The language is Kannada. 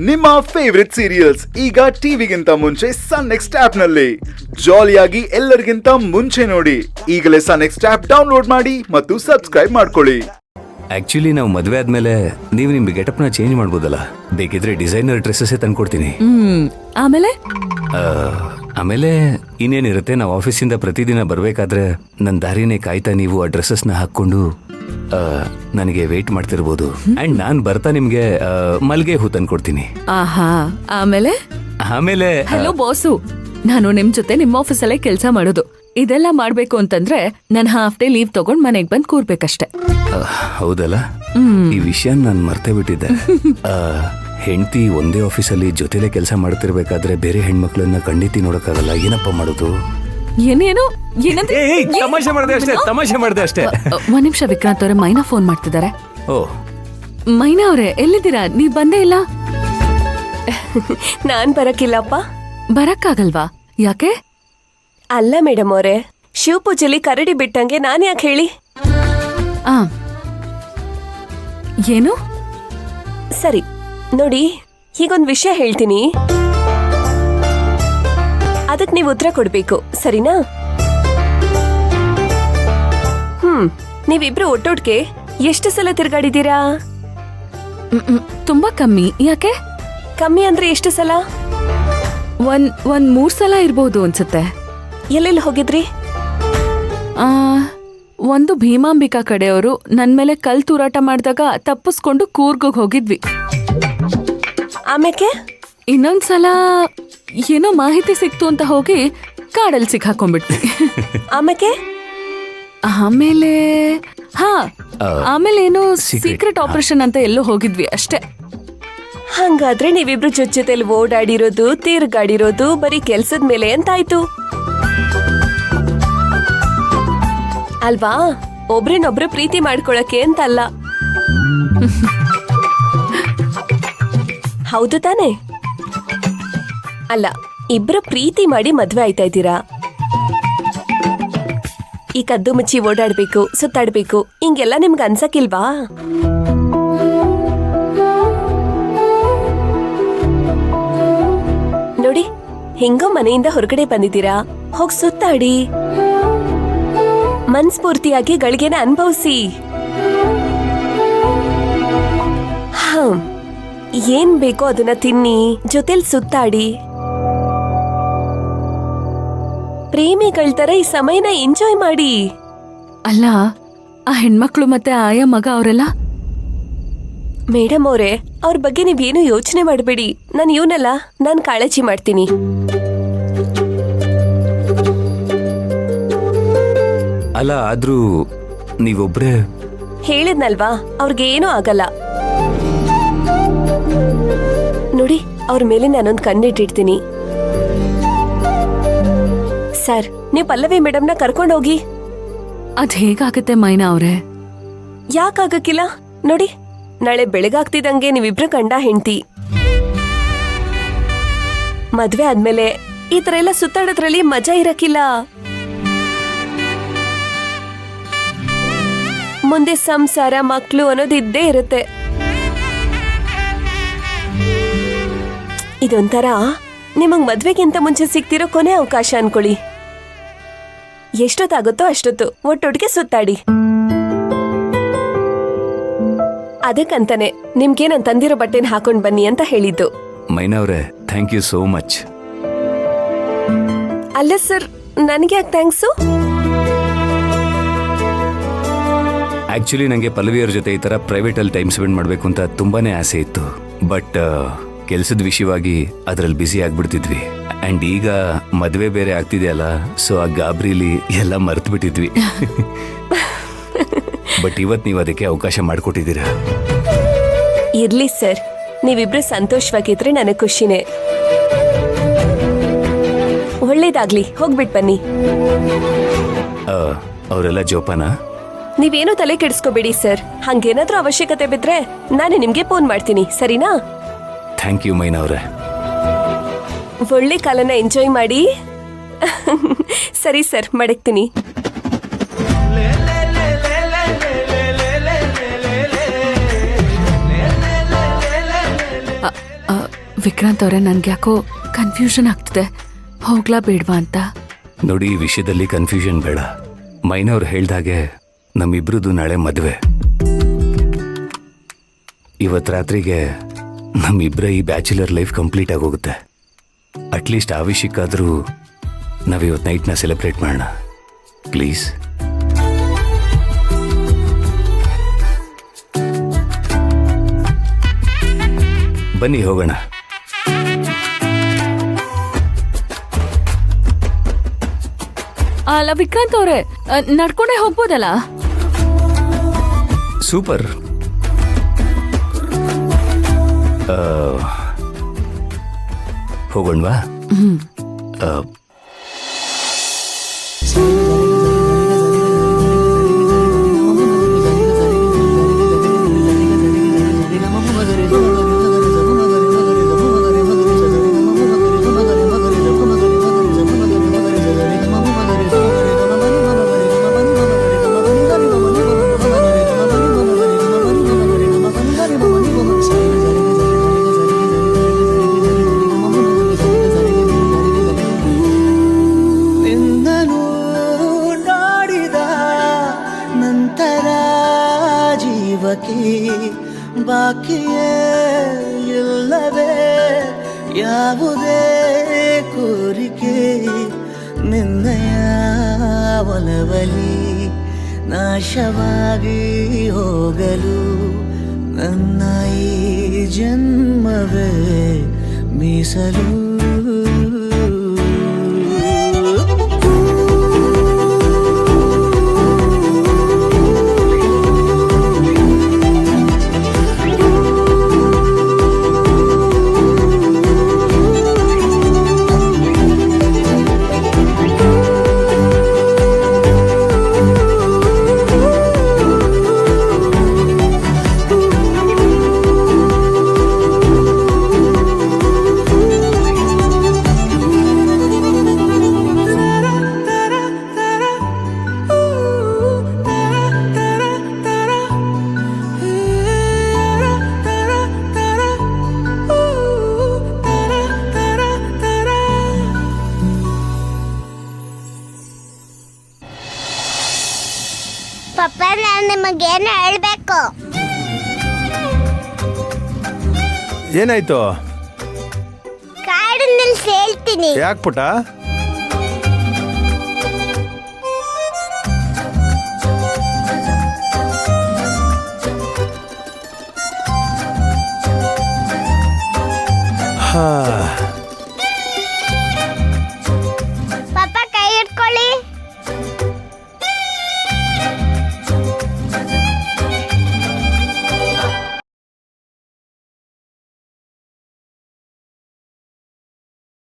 ನಿಮ್ಮ ಫೇವರಿಟ್ ಸೀರಿಯಲ್ಸ್ ಈಗ ಟಿವಿಗಿಂತ ಮುಂಚೆ ಸನ್ ನೆಕ್ಸ್ಟ್ ಆಪ್ ನಲ್ಲಿ ಜಾಲಿಯಾಗಿ ಎಲ್ಲರಿಗಿಂತ ಮುಂಚೆ ನೋಡಿ. ಈಗಲೇ ಸನ್ ನೆಕ್ಸ್ಟ್ ಆಪ್ ಡೌನ್ಲೋಡ್ ಮಾಡಿ ಮತ್ತು ಸಬ್ಸ್ಕ್ರೈಬ್ ಮಾಡ್ಕೊಳ್ಳಿ. ಆಕ್ಚುಲಿ ನಾವು ಮದುವೆ ಆದ್ಮೇಲೆ ನೀವು ನಿಮ್ ಗೆಟಪ್ ನ ಚೇಂಜ್ ಮಾಡ್ಬೋದಲ್ಲ. ಬೇಕಿದ್ರೆ ಡಿಸೈನರ್ ಡ್ರೆಸ್ಸಸ್ ತಂದ್ಕೊಡ್ತೀನಿ. ಆಮೇಲೆ ಇನ್ನೇನಿರುತ್ತೆ, ನಾವು ಆಫೀಸಿಂದ ಪ್ರತಿದಿನ ಬರ್ಬೇಕಾದ್ರೆ ನನ್ನ ದಾರಿನೇ ಕಾಯ್ತಾ ನೀವು ಆ ಡ್ರೆಸ್ಸಸ್ ನ ಹಾಕೊಂಡು ನನಗೆ ವೇಟ್ ಮಾಡ್ತಿರ್ಬೋದು. ಅಂಡ್ ನಾನ್ ಬರ್ತಾ ನಿಮ್ಗೆ ಮಲ್ಗೆ ಹೂ ತಂದ್ಕೊಡ್ತೀನಿ. ಆಮೇಲೆ ಹಲೋ ಬಾಸು, ನಾನು ನಿಮ್ ಜೊತೆ ನಿಮ್ಮ ಆಫೀಸಲ್ಲೇ ಕೆಲಸ ಮಾಡೋದು. ಇದೆಲ್ಲ ಮಾಡ್ಬೇಕು ಅಂತಂದ್ರೆ ನಾನು ಹಾಫ್ ಡೇ ಲೀವ್ ತಗೊಂಡ್ ಮನೆಗ್ ಬಂದ್ ಕೂರ್ಬೇಕಷ್ಟೆ. ಹೌದಲ್ಲ, ಈ ವಿಷಯ ನಾನ್ ಮರ್ತೇ ಬಿಟ್ಟಿದ್ದೆ. ಹೆಂಡತಿ ಒಂದೇ ಆಫೀಸಲ್ಲಿ ಜೊತೆಲೆ ಕೆಲಸ ಮಾಡ್ತಿರ್ಬೇಕಾದ್ರೆ ಬೇರೆ ಹೆಣ್ಮಕ್ಳನ್ನ ಖಂಡಿತ ನೋಡಕ್ಕಾಗಲ್ಲ. ಏನಪ್ಪ ಮಾಡೋದು? ಏನೇನು ತಮಾಷೆ ಮಾಡ್ದೆ ಅಷ್ಟೇ. ಒಂದ್ ನಿಮಿಷ, ವಿಕ್ರಾಂತ್ ಅವ್ರೆ ಮೈನಾ ಫೋನ್ ಮಾಡ್ತಿದ್ದಾರೆ. ಓ ಮೈನಾ ಅವ್ರೆ, ಎಲ್ಲಿದ್ದೀರಾ? ನೀವ್ ಬಂದೇ ಇಲ್ಲ. ನಾನ್ ಬರಕ್ಕಿಲ್ಲಪ್ಪ. ಬರಕ್ಕಾಗಲ್ವಾ? ಯಾಕೆ? ಅಲ್ಲ ಮೇಡಮ್ ಅವರೇ, ಶಿವಪೂಜೆಲಿ ಕರಡಿ ಬಿಟ್ಟಂಗೆ ನಾನ್ ಯಾಕೆ ಹೇಳಿ? ಏನು? ಸರಿ ನೋಡಿ, ಹೀಗೊಂದ್ ವಿಷಯ ಹೇಳ್ತೀನಿ, ಅದಕ್ ನೀವು ಉತ್ತರ ಕೊಡ್ಬೇಕು, ಸರಿನಾ? ನೀವಿಬ್ರು ಒಟ್ಟೊಟ್ಗೆ ಎಷ್ಟು ಸಲ ತಿರ್ಗಾಡಿದೀರಾ? ತುಂಬಾ ಕಮ್ಮಿ. ಯಾಕೆ? ಕಮ್ಮಿ ಅಂದ್ರೆ ಎಷ್ಟು ಸಲ? ಒಂದ್ 3 ಸಲ ಇರ್ಬೋದು ಅನ್ಸುತ್ತೆ. ಎಲ್ಲೆಲ್ಲಿ ಹೋಗಿದ್ರಿ? ಒಂದು ಭೀಮಾಂಬಿಕಾ ಕಡೆಯವರು ನನ್ ಮೇಲೆ ಕಲ್ ತೂರಾಟ ಮಾಡಿದಾಗ ತಪ್ಪಿಸ್ಕೊಂಡು ಕೂರ್ಗೋಗ್ ಹೋಗಿದ್ವಿ. ಆಮೇಲೆ ಇನ್ನೊಂದ್ಸಲ ಏನೋ ಮಾಹಿತಿ ಸಿಕ್ತು ಅಂತ ಹೋಗಿ ಕಾಡಲ್ಲಿ ಸಿಕ್ಕಾಕೊಂಡ್ಬಿಟ್ವಿ. ಆಮೇಲೆ ಆಮೇಲೆ ಏನೋ ಸೀಕ್ರೆಟ್ ಆಪರೇಷನ್ ಅಂತ ಎಲ್ಲೋ ಹೋಗಿದ್ವಿ ಅಷ್ಟೇ. ಹಂಗಾದ್ರೆ ನೀವಿಬ್ರು ಜೊತೆಲಿ ಓಡಾಡಿರೋದು, ತಿರ್ಗಾಡಿರೋದು ಬರೀ ಕೆಲ್ಸದ ಮೇಲೆ ಅಂತಾಯ್ತು ಅಲ್ವಾ? ಒಬ್ರನ್ನೊಬ್ರು ಪ್ರೀತಿ ಮಾಡ್ಕೊಳಕ್ಕೆ ಅಂತಲ್ಲ. ಹೌದು ತಾನೆ? ಅಲ್ಲ, ಇಬ್ರು ಪ್ರೀತಿ ಮಾಡಿ ಮದ್ವೆ ಆಯ್ತಾ ಇದ್ದೀರಾ. ಈ ಕದ್ದು ಮುಚ್ಚಿ ಓಡಾಡ್ಬೇಕು, ಸುತ್ತಾಡ್ಬೇಕು, ಹಿಂಗೆಲ್ಲ ನಿಮ್ಗೆ ಅನ್ಸಕ್ಕಿಲ್ವಾ? ನೋಡಿ, ಹೆಂಗೋ ಮನೆಯಿಂದ ಹೊರಗಡೆ ಬಂದಿದ್ದೀರಾ, ಹೋಗ್ ಸುತ್ತಾಡಿ, ಮನ್ಸ್ಫೂರ್ತಿಯಾಗಿ ಗಳಿಗೆನ ಅನುಭವಿಸಿ. ಏನ್ ಬೇಕೋ ಅದನ್ನ ತಿನ್ನಿ, ಜೊತೆಲಿ ಸುತ್ತಾಡಿ. ಪ್ರೇಮಿಗಳ ತರ ಈ ಸಮಯನ ಎಂಜಾಯ್ ಮಾಡಿ. ಅಲ್ಲ, ಆ ಹೆಣ್ಮಕ್ಳು ಮತ್ತೆ ಆಯಾ ಮಗ ಅವರೆಲ್ಲ? ಮೇಡಮ್ ಅವರೇ, ಅವ್ರ ಬಗ್ಗೆ ನೀವೇನು ಯೋಚನೆ ಮಾಡಬೇಡಿ. ನಾನು ಇವನಲ್ಲ, ನಾನ್ ಕಾಳಜಿ ಮಾಡ್ತೀನಿ. ಅಲ್ಲ, ಆದ್ರೂ ನೀವೊಬ್ರೇ. ಹೇಳಿದ್ನಲ್ವಾ, ಅವ್ರಿಗೇನೂ ಆಗಲ್ಲ. ನೋಡಿ, ಅವ್ರ ಮೇಲೆ ನಾನೊಂದು ಕಣ್ಣಿಟ್ಟಿರ್ತೀನಿ. ಸರ್, ನೀವು ಪಲ್ಲವಿ ಮೇಡಮ್ನ ಕರ್ಕೊಂಡೋಗಿ. ಅದ್ ಹೇಗಾಗತ್ತೆ ಮೈನಾ ಅವ್ರೆ? ಯಾಕಾಗಕ್ಕಿಲ್ಲ? ನೋಡಿ, ನಾಳೆ ಬೆಳಗಾಗ್ತಿದಂಗೆ ನೀವಿಬ್ರು ಗಂಡ ಹೆಂಡ್ತಿ. ಮದ್ವೆ ಆದ್ಮೇಲೆ ಈ ತರ ಎಲ್ಲ ಸುತ್ತಾಡೋದ್ರಲ್ಲಿ ಮಜಾ ಇರಕ್ಕಿಲ್ಲ. ಮುಂದೆ ಸಂಸಾರ, ಮಕ್ಳು ಅನ್ನೋದು ಇದ್ದೇ ಇರುತ್ತೆ. ಇದೊಂಥರ ನಿಮಗ್ ಮದ್ವೆಗಿಂತ ಮುಂಚೆ ಸಿಗ್ತಿರೋ ಕೊನೆ ಅವಕಾಶ ಅನ್ಕೊಳ್ಳಿ. ಎಷ್ಟೊತ್ತಾಗುತ್ತೋ ಅಷ್ಟೊತ್ತು ಒಟ್ಟೊಟ್ಟಿಗೆ ಸುತ್ತಾಡಿ. ಅದಕ್ಕಂತಾನೆ ನಿಮ್ಗೆ ನಾನು ತಂದಿರೋ ಬಟ್ಟೆನ ಹಾಕೊಂಡ್ ಬನ್ನಿ ಅಂತ ಹೇಳಿದ್ದು. ಮೈನಾ ಅವ್ರೆ, ಥ್ಯಾಂಕ್ ಯು ಸೋ ಮಚ್. ಅಲ್ಲ ಸರ್, ನನಗೆ ಯಾಕೆ ಥ್ಯಾಂಕ್ಸು? ಆಕ್ಚುಲಿ ನಂಗೆ ಪಲ್ಲವಿಯವ್ರ ಜೊತೆ ಈ ತರ ಪ್ರೈವೇಟ್ ಅಲ್ಲಿ ಟೈಮ್ ಸ್ಪೆಂಡ್ ಮಾಡ್ಬೇಕು ಅಂತ ತುಂಬಾನೇ ಆಸೆ ಇತ್ತು. ಬಟ್ ಕೆಲ್ಸದ ವಿಷಯವಾಗಿ ಅದ್ರಲ್ಲಿ ಬ್ಯುಸಿ ಆಗ್ಬಿಡ್ತಿದ್ವಿ. ಅಂಡ್ ಈಗ ಮದ್ವೆ ಬೇರೆ ಆಗ್ತಿದೆಯಲ್ಲ, ಸೊ ಆ ಗಾಬ್ರಿಲಿ ಎಲ್ಲ ಮರ್ತು ಬಿಟ್ಟಿದ್ವಿ. ಬಟ್ ಇವತ್ ನೀವು ಅದಕ್ಕೆ ಅವಕಾಶ ಮಾಡ್ಕೊಟ್ಟಿದ್ದೀರಾ. ಇರ್ಲಿ ಸರ್, ನೀವಿಬ್ರು ಸಂತೋಷವಾಗಿದ್ರೆ ನನಗೆ ಖುಷಿನೇ. ಒಳ್ಳೇದಾಗ್ಲಿ, ಹೋಗ್ಬಿಟ್ ಬನ್ನಿ. ಅವರೆಲ್ಲ ಜೋಪಾನ? ನೀವೇನು ತಲೆ ಕೆಡಿಸ್ಕೋಬೇಡಿ ಸರ್. ಹಂಗೇನಾದ್ರೂ ಅವಶ್ಯಕತೆ ಬಿದ್ರೆ ನಾನು ನಿಮ್ಗೆ ಫೋನ್ ಮಾಡ್ತೀನಿ, ಸರಿನಾ? ಥ್ಯಾಂಕ್ ಯು ಮೈನಾ ಅವ್ರೆ. ಒಳ್ಳೆ ಕಾಲನ ಎಂಜಾಯ್ ಮಾಡಿ. ಸರಿ ಸರ್, ಮಡಗ್ತೀನಿ. ವಿಕ್ರಾಂತ್ ಅವರೇ, ನನ್ಗೆ ಯಾಕೋ ಕನ್ಫ್ಯೂಷನ್ ಆಗ್ತಿದೆ. ಹೋಗ್ಲಾ ಬೇಡ್ವಾ ಅಂತ. ನೋಡಿ, ಈ ವಿಷಯದಲ್ಲಿ ಕನ್ಫ್ಯೂಷನ್ ಬೇಡ. ಮೈನವ್ರು ಹೇಳ್ದಾಗೆ ನಮ್ಮಿಬ್ರದ್ದು ನಾಳೆ ಮದುವೆ. ಇವತ್ತು ರಾತ್ರಿಗೆ ನಮ್ಮಿಬ್ಬರ ಈ ಬ್ಯಾಚುಲರ್ ಲೈಫ್ ಕಂಪ್ಲೀಟ್ ಆಗೋಗುತ್ತೆ. ಅಟ್ಲೀಸ್ಟ್ ಆ ವಿಷಯಕ್ಕಾದರೂ ನಾವಿವತ್ತು ನೈಟ್ನ ಸೆಲೆಬ್ರೇಟ್ ಮಾಡೋಣ ಪ್ಲೀಸ್. ಬನ್ನಿ ಹೋಗೋಣ. ಅಲ್ಲ ವಿಕ್ರಾಂತ್ ಅವರೇ, ನಡ್ಕೊಂಡೇ ಹೋಗ್ಬೋದಲ್ಲ? ಸೂಪರ್. ಹೋಗೋಣವಾ? ನಿನ್ನನು ನೋಡಿದ ನಂತರ ಜೀವಕ್ಕೆ ಬಾಕಿಯೇ ಇಲ್ಲವೇ ಯಾವುದೇ ಕೋರಿಕೆ. ನಿನ್ನಯ ಒಲವಲಿ ನಾಶವಾಗಿ ಹೋಗಲು ನನ್ನ ಈ ಜನ್ಮವೇ ಮೀಸಲು. ಪಪ್ಪ, ನಾನು ನಿಮಗೇನು ಹೇಳ್ಬೇಕು? ಏನಾಯ್ತು? ಕಾಡು ನಿಲ್ಸಿ ಹೇಳ್ತೀನಿ. ಯಾಕೆ ಪುಟ? ಹಾ